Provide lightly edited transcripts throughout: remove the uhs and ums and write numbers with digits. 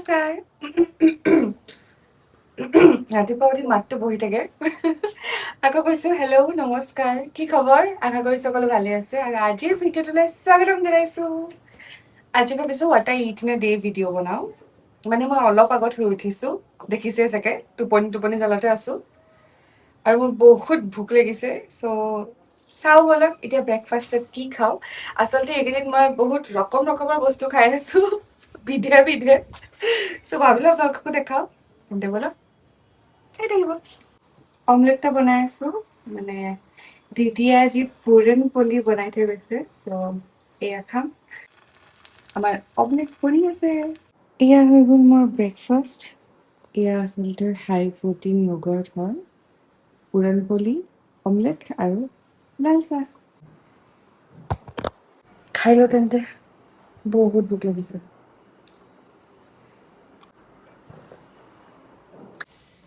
নমস্কাৰ। ৰাতিপুৱা উঠি মাতটো বহি থাকে। আকৌ কৈছো হেল্ল' নমস্কাৰ, কি খবৰ? আশা কৰিছো সকলো ভালে আছে আৰু আজিৰ ভিডিঅ'টোলৈ স্বাগতম জনাইছো। আজি ভাবিছো what I it in a day video' বনাও। মানে মই অলপ আগত শুই উঠিছো, দেখিছে চাগে টোপনি জালতে আছো আৰু মোৰ বহুত ভোক লাগিছে। চ' চাও বলক এতিয়া ব্ৰেকফাষ্টত কি খাওঁ। আচলতে এইকেইদিন মই বহুত ৰকমৰ বস্তু খাই আছো, বিধে। চ' ভাবিলো আপোনালোককো দেখাও, তেন্তে বলক চাই থাকিব। অমলেটটা বনাই আছো, মানে দিদিয়ে আজি পুৰণ পলি বনাই থৈ গৈছে। চ' এয়া খাম। আমাৰ অমলেট বনি আছে। এয়া হৈ গ'ল মোৰ ব্ৰেকফাষ্ট। এয়া আচলতে হাই প্ৰটিন য়গাৰ্ট হয়। পুৰণপলি, অমলেট আৰু লাল চাহ। খাই লওঁ তেন্তে, বহুত ভোক লাগিছে।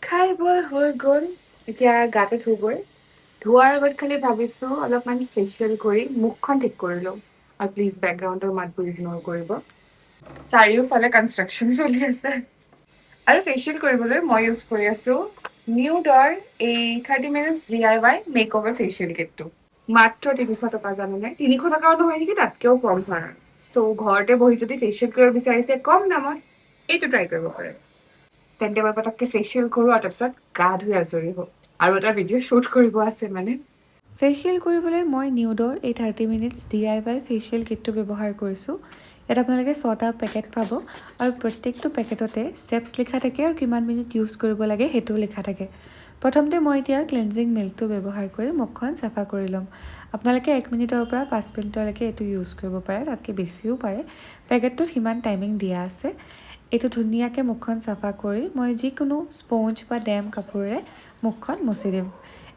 খাই বৈ হৈ গ'ল, এতিয়া গাটো ধুবই। ধোৱাৰ আগত খালি ভাবিছো অলপমান ফেচিয়েল কৰি মুখখন ঠিক কৰি লওঁ। আৰু প্লিজ বেকগ্ৰাউণ্ডৰ মাতবোৰ ইগনৰ কৰিব। চাৰিওফালে কনষ্ট্ৰাকচন চলি আছে। আৰু ফেচিয়েল কৰিবলৈ মই ইউজ কৰি আছো নিউডৰ এই 30 minutes DIY মেকঅভাৰ ফেচিয়েল কিটটো। মাত্ৰ 300 টকা, জানানে? 300 টকাও নহয় নেকি, তাতকেও কম হয়। চ' ঘৰতে বহি যদি ফেচিয়েল কৰিব বিচাৰিছে কম দামত, এইটো ট্ৰাই কৰিব পাৰে। তেন্তে মই পটককে ফেচিয়েল কৰো আৰু তাৰপিছত গা ধুই আজৰি হওঁ। আৰু এটা ভিডিঅ' শ্বুট কৰিব আছে মানে। ফেচিয়েল কৰিবলৈ মই নিউডৰ এই 30 minutes DIY ফেচিয়েল কিটটো ব্যৱহাৰ কৰিছোঁ। ইয়াত আপোনালোকে 6টা পেকেট পাব আৰু প্ৰত্যেকটো পেকেটতে ষ্টেপছ লিখা থাকে আৰু কিমান মিনিট ইউজ কৰিব লাগে সেইটোও লিখা থাকে। প্ৰথমতে মই এতিয়া ক্লেনজিং মিল্কটো ব্যৱহাৰ কৰি মুখখন চাফা কৰি ল'ম। আপোনালোকে 1 মিনিটৰ পৰা 5 মিনিটলৈকে এইটো ইউজ কৰিব পাৰে, তাতকৈ বেছিও পাৰে। পেকেটটোত সিমান টাইমিং দিয়া আছে। এইটো ধুনীয়াকৈ মুখখন চাফা কৰি মই যিকোনো স্পঞ্জ বা ডেম কাপোৰেৰে মুখখন মুচি দিম।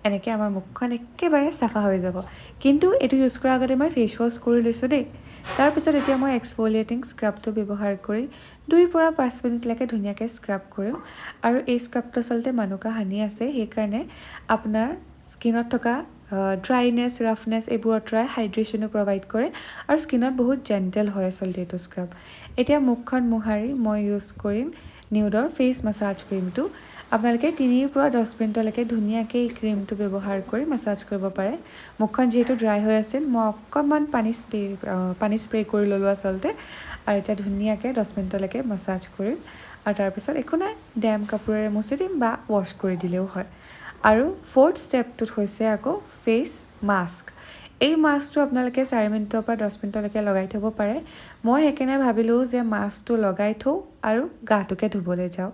এনেকৈ আমাৰ মুখখন একেবাৰে চাফা হৈ যাব। কিন্তু এইটো ইউজ কৰাৰ আগতে মই ফেচ ৱাছ কৰি লৈছোঁ দেই। তাৰপিছত এতিয়া মই এক্সফলিয়েটিং স্ক্ৰাবটো ব্যৱহাৰ কৰি 2 পৰা 5 মিনিটলৈকে ধুনীয়াকৈ স্ক্ৰাব কৰিম। আৰু এই স্ক্ৰাবটো আচলতে মানুকা হানি আছে, সেইকাৰণে আপোনাৰ স্কিনত থকা ড্ৰাইনেছ, ৰাফনেছ এইবোৰ আঁতৰাই হাইড্ৰেশ্যনো প্ৰভাইড কৰে আৰু স্কিনত বহুত জেণ্টেল হয় আচলতে এইটো স্ক্ৰাব। এতিয়া মুখখন মোহাৰি মই ইউজ কৰিম নিউডৰ ফেচ মাছাজ ক্ৰীমটো। আপোনালোকে 3 পৰা 10 মিনিটলৈকে ধুনীয়াকৈ এই ক্ৰীমটো ব্যৱহাৰ কৰি মাছাজ কৰিব পাৰে। মুখখন যিহেতু ড্ৰাই হৈ আছিল, মই অকণমান পানী স্প্ৰে কৰি ল'লোঁ আচলতে। আৰু এতিয়া ধুনীয়াকৈ 10 মিনিটলৈকে মাছাজ কৰিম। আৰু তাৰপিছত একো নাই, ডেম কাপোৰেৰে মুচি দিম বা ৱাশ্ব কৰি দিলেও হয়। আৰু 4th ষ্টেপটোত হৈছে আকৌ ফেচ মাস্ক। এই মাস্কটো আপোনালোকে 4 মিনিটৰ পৰা 10 মিনিটলৈকে লগাই থ'ব পাৰে। মই সেইকাৰণে ভাবিলোঁ যে মাস্কটো লগাই থওঁ আৰু গাটোকে ধুবলৈ যাওঁ।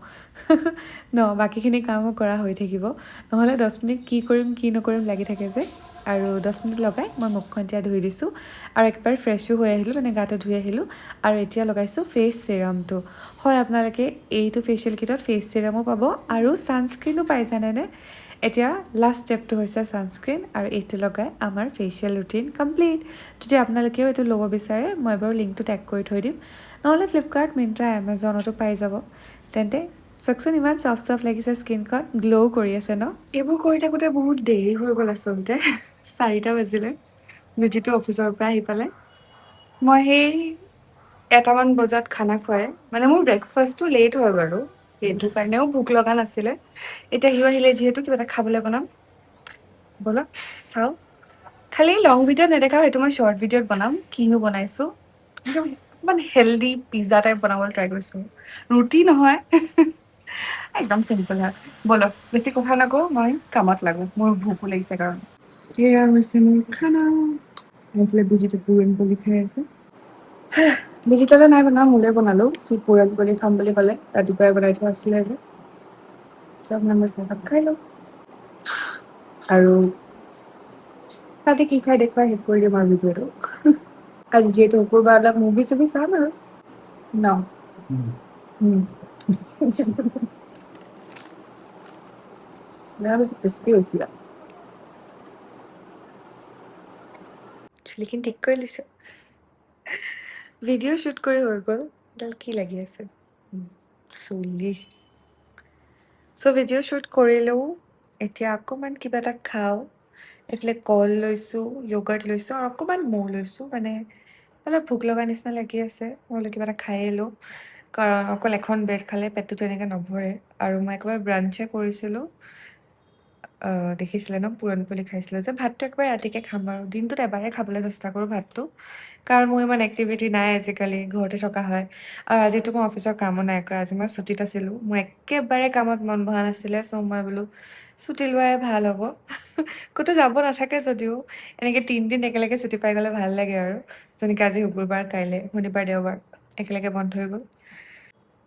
বাকীখিনি কামো কৰা হৈ থাকিব। নহ'লে 10 মিনিট কি কৰিম কি নকৰিম লাগি থাকে যে। আৰু 10 মিনিট লগাই মই মুখখন এতিয়া ধুই দিছোঁ আৰু একেবাৰে ফ্ৰেছো হৈ আহিলোঁ, মানে গাটো ধুই আহিলোঁ। আৰু এতিয়া লগাইছোঁ ফেচ চিৰামটো। হয়, আপোনালোকে এইটো ফেচিয়েল কিটত ফেচ চিৰামো পাব আৰু ছানস্ক্ৰীনো পায়, জানেনে? এতিয়া লাষ্ট ষ্টেপটো হৈছে ছানস্ক্ৰীন, আৰু এইটো লগাই আমাৰ ফেচিয়েল ৰুটিন কমপ্লিট। যদি আপোনালোকেও এইটো ল'ব বিচাৰে, মই বাৰু লিংকটো টেগ কৰি থৈ দিম। নহ'লে ফ্লিপকাৰ্ট, মিন্ত্ৰা, এমাজনতো পাই যাব। তেন্তে চাওকচোন, ইমান চফ্ট লাগিছে স্কিনখন, গ্ল' কৰি আছে ন? এইবোৰ কৰি থাকোঁতে বহুত দেৰি হৈ গ'ল আচলতে। 4টা বাজিলে বিজিতো অফিচৰ পৰা আহি পালে। মই সেই 1টামান বজাত খানা খুৱাই, মানে মোৰ ব্ৰেকফাষ্টটো লেট হয় বাৰু, সেইটো কাৰণেও ভোক লগা নাছিলে। এতিয়া সিও আহিলে যিহেতু কিবা এটা খাবলৈ বনাম। বলক চাওঁ। খালি লং ভিডিঅ'ত নেদেখাওঁ, সেইটো মই শ্বৰ্ট ভিডিঅ'ত বনাম কিনো বনাইছোঁ। অকণমান হেল্ডি পিজ্জা টাইপ বনাবলৈ ট্ৰাই কৰিছোঁ। ৰুটি নহয়, একদম চিম্পল হয়। বলক বেছি কথা নকওঁ, মই কামত লাগো, মোৰ ভোকো লাগিছে কাৰণ। এয়া হৈছে মোৰ খানা। এইফালে বিজিতে পুৰণ পলি খাই আছে। বিজিতলে নাই বনোৱা, মোলে বনালোঁ। সি পুৰণ পলি খাম বুলি ক'লে, ৰাতিপুৱাই বনাই থোৱা আছিলে যে। চব মানুহ চাহকাপ খাই লওঁ। আৰু তাতে কি খাই দেখুৱাই শেষ কৰি দিম আৰু ভিডিঅ'টো। আজি যিহেতু শুকুৰবাৰ, অলপ মুভি চুভি চাম আৰু ন। বেছি ক্ৰিস্পি হৈছিলে। চুলিখিনি ঠিক কৰি লৈছোঁ। ভিডিঅ' শ্বুট কৰি হৈ গ'ল। এডাল কি লাগি আছে চুলি। চ' ভিডিঅ' শ্বুট কৰিলেও এতিয়া অকণমান কিবা এটা খাওঁ। এইফালে কল লৈছোঁ, য়গাৰ্ট লৈছোঁ আৰু অকণমান মৌ লৈছোঁ। মানে অলপ ভোক লগা নিচিনা লাগি আছে, মই বোলো কিবা এটা খায়ে লওঁ। কাৰণ অকল এখন ব্ৰেড খালে পেটটো তেনেকৈ নভৰে আৰু মই একেবাৰে ব্ৰাঞ্চে কৰিছিলোঁ দেখিছিলে ন পুৰণপলি খাইছিলোঁ যে ভাতটো একেবাৰে ৰাতিকৈ খাম আৰু দিনটোত এবাৰে খাবলৈ চেষ্টা কৰোঁ ভাতটো কাৰণ মোৰ ইমান এক্টিভিটি নাই আজিকালি ঘৰতে থকা হয় আৰু আজিতো মই অফিচৰ কামো নাই কৰা আজি মই ছুটীত আছিলোঁ মোৰ একেবাৰে কামত মন বহা নাছিলে চ' মই বোলো ছুটী লোৱাই ভাল হ'ব ক'তো যাব নাথাকে যদিও এনেকৈ 3 দিন একেলগে ছুটী পাই গ'লে ভাল লাগে আৰু যেনেকৈ আজি শুকুৰবাৰ কাইলৈ শনিবাৰ দেওবাৰ একেলগে বন্ধ হৈ গ'ল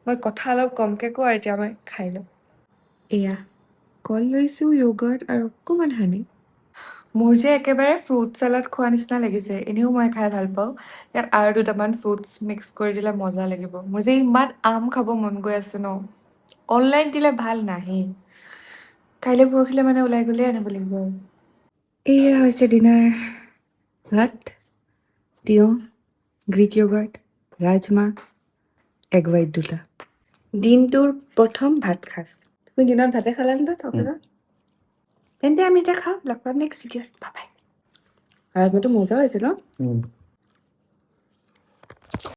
মই কথা অলপ কমকৈ কওঁ আৰু এতিয়া মই খাই লওঁ এয়া কল লৈছোঁ য়োগাৰ্ট আৰু অকণমান হানি মোৰ যে একেবাৰে ফ্ৰুট চালাড খোৱা নিচিনা লাগিছে এনেও মই খাই ভাল পাওঁ ইয়াত আৰু দুটামান ফ্ৰুটছ মিক্স কৰি দিলে মজা লাগিব মোৰ যে ইমান আম খাব মন গৈ আছে ন অনলাইন দিলে ভাল নাহে কাইলৈ পৰহিলৈ মানে ওলাই গ'লেই আনিব লাগিব আৰু এয়া হৈছে ডিনাৰ ভাত তিয়ঁহ গ্ৰীক য়োগাৰ্ট ৰাজমাহ এগ ৱাইট দুটা দিনটোৰ প্ৰথম ভাত সাজ তুমি দিনত ভাতে খালা নে অফিচত তেন্তে আমি এতিয়া খাওঁ লগ পাম নেক্সট ভিডিঅ'ত বাই বাই ৰাজমাহটো মজা হৈছে ন